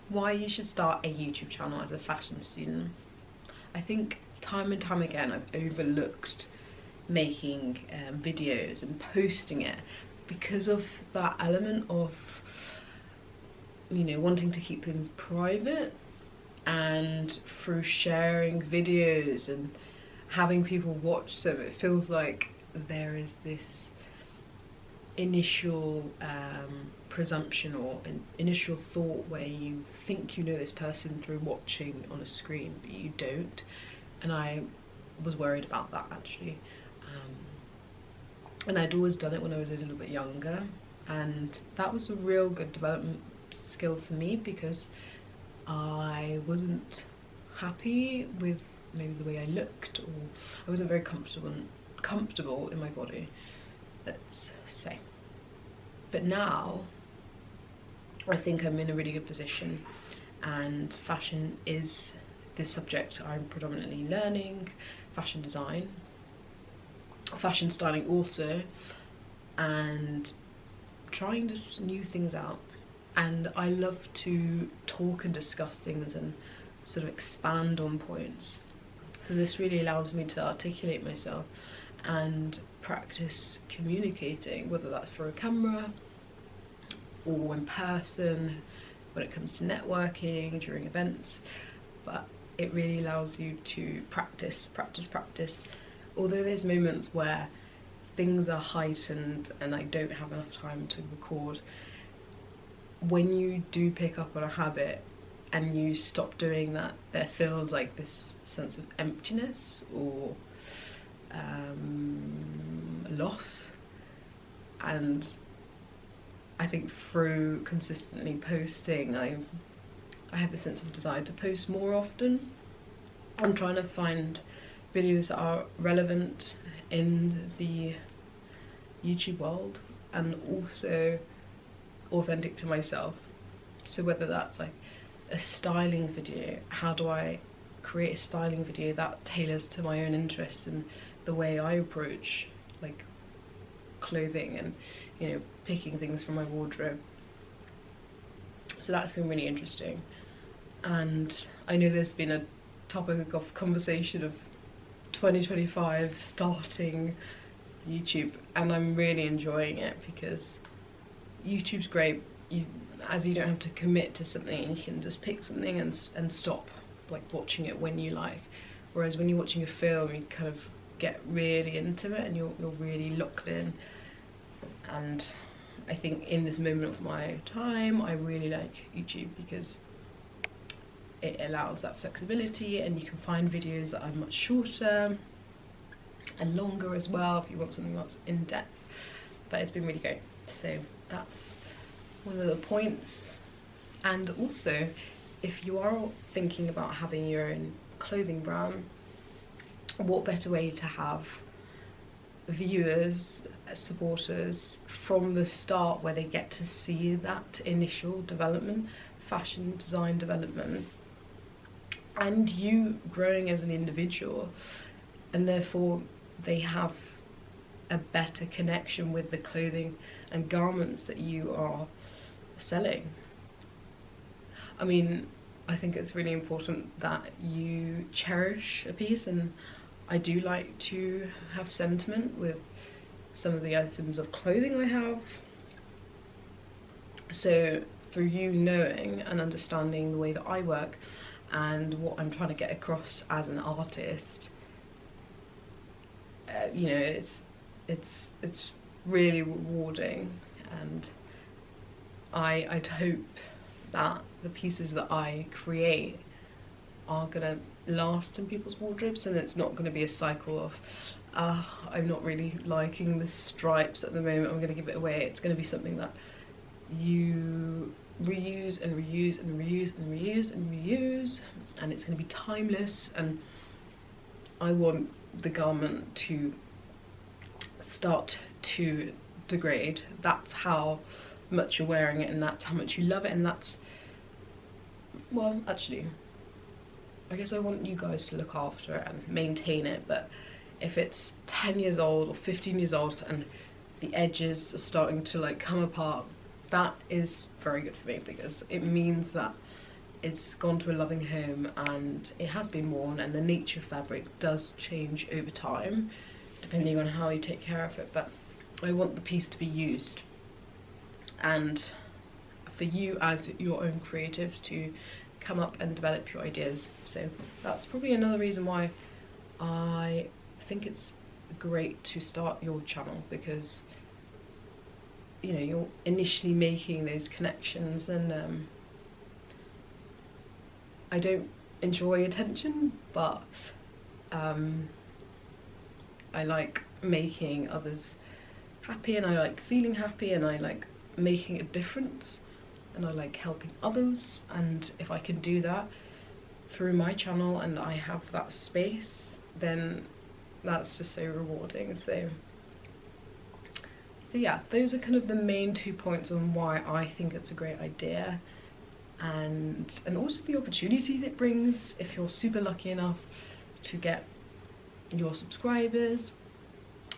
why you should start a YouTube channel as a fashion student. I think time and time again I've overlooked making videos and posting it because of that element of, you know, wanting to keep things private, and through sharing videos and having people watch them, it feels like there is this initial presumption or an initial thought where you think you know this person through watching on a screen, but you don't. And I was worried about that, actually. And I'd always done it when I was a little bit younger, and that was a real good development skill for me, because I wasn't happy with maybe the way I looked, or I wasn't very comfortable in my body, let's say. But now I think I'm in a really good position, and fashion is the subject I'm predominantly learning, fashion design, fashion styling also, and trying just new things out. And I love to talk and discuss things and sort of expand on points. So this really allows me to articulate myself and practice communicating, whether that's for a camera or in person, when it comes to networking, during events. But it really allows you to practice. Although there's moments where things are heightened and I don't have enough time to record, when you do pick up on a habit and you stop doing that, there feels like this sense of emptiness or loss. And I think through consistently posting, I have the sense of desire to post more often. I'm trying to find videos that are relevant in the YouTube world and also authentic to myself. So whether that's like a styling video, how do I create a styling video that tailors to my own interests and the way I approach like clothing and, you know, picking things from my wardrobe. So that's been really interesting. And I know there's been a topic of conversation of 2025 starting YouTube, and I'm really enjoying it because YouTube's great, as you don't have to commit to something, you can just pick something and stop like watching it when you like. Whereas when you're watching a film, you kind of get really into it and you're really locked in. And I think in this moment of my time, I really like YouTube because it allows that flexibility, and you can find videos that are much shorter and longer as well if you want something that's in depth. But it's been really great. So that's one of the points. And also, if you are thinking about having your own clothing brand, what better way to have viewers, supporters from the start, where they get to see that initial development, fashion design development, and you growing as an individual, and therefore they have a better connection with the clothing and garments that you are selling. I mean, I think it's really important that you cherish a piece, and I do like to have sentiment with some of the items of clothing I have. So through you knowing and understanding the way that I work and what I'm trying to get across as an artist, you know, it's really rewarding, and I'd hope that the pieces that I create are gonna last in people's wardrobes, and it's not gonna be a cycle of I'm not really liking the stripes at the moment, I'm gonna give it away. It's gonna be something that you reuse and reuse and reuse and reuse and reuse, and it's gonna be timeless. And I want the garment to start to degrade. That's how much you're wearing it, and that's how much you love it, and that's, well, actually, I guess I want you guys to look after it and maintain it. But if it's 10 years old or 15 years old and the edges are starting to like come apart, that is very good for me, because it means that it's gone to a loving home and it has been worn, and the nature of fabric does change over time depending on how you take care of it, but I want the piece to be used, and for you as your own creatives to come up and develop your ideas. So that's probably another reason why I think it's great to start your channel, because you know, you're initially making those connections, and I don't enjoy attention, but I like making others happy, and I like feeling happy, and I like making a difference, and I like helping others, and if I can do that through my channel and I have that space, then that's just so rewarding. So yeah, those are kind of the main 2 points on why I think it's a great idea, and also the opportunities it brings if you're super lucky enough to get your subscribers.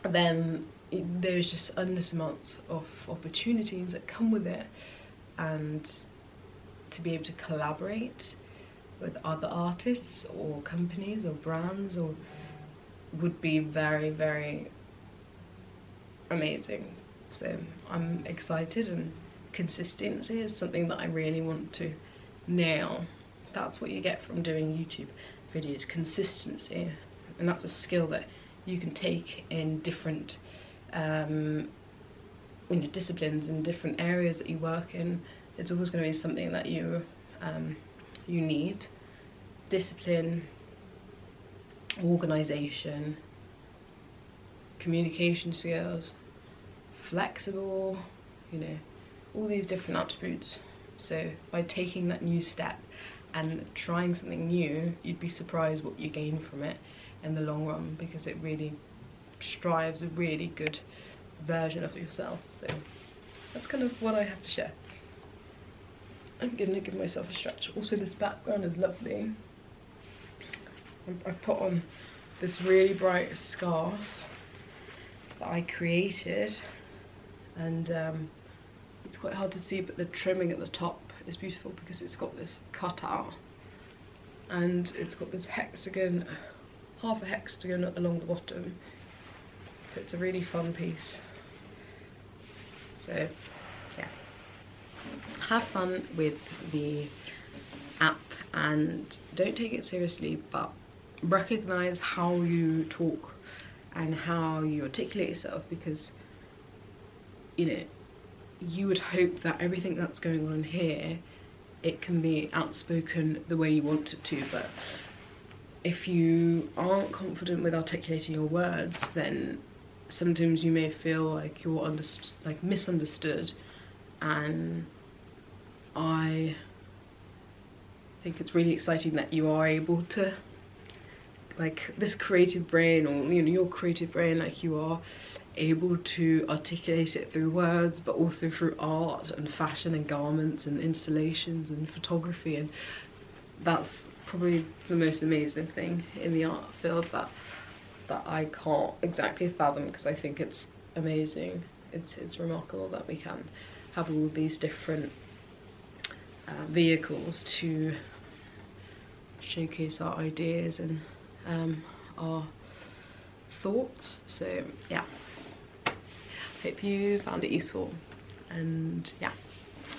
Then there's just endless amounts of opportunities that come with it, and to be able to collaborate with other artists or companies or brands or would be very, very amazing. So I'm excited, and consistency is something that I really want to nail. That's what you get from doing YouTube videos, consistency, and that's a skill that you can take in different disciplines and different areas that you work in. It's always going to be something that you need. Discipline, organisation, communication skills, flexible, all these different attributes. So by taking that new step and trying something new, you'd be surprised what you gain from it in the long run, because it really strives a really good version of yourself. So that's kind of what I have to share. I'm gonna give myself a stretch. Also, this background is lovely. I've put on this really bright scarf that I created, and it's quite hard to see, but the trimming at the top is beautiful because it's got this cutout, and it's got this hexagon, half a hexagon along the bottom. It's a really fun piece. So yeah, have fun with the app and don't take it seriously, but recognize how you talk and how you articulate yourself, because you would hope that everything that's going on here, it can be outspoken the way you want it to, but if you aren't confident with articulating your words, then sometimes you may feel like you're misunderstood, and I think it's really exciting that you are able to, this creative brain, or your creative brain, you are able to articulate it through words, but also through art and fashion and garments and installations and photography, and that's probably the most amazing thing in the art field that I can't exactly fathom, because I think it's amazing. It's remarkable that we can have all these different vehicles to showcase our ideas and our thoughts. So yeah, hope you found it useful, and yeah.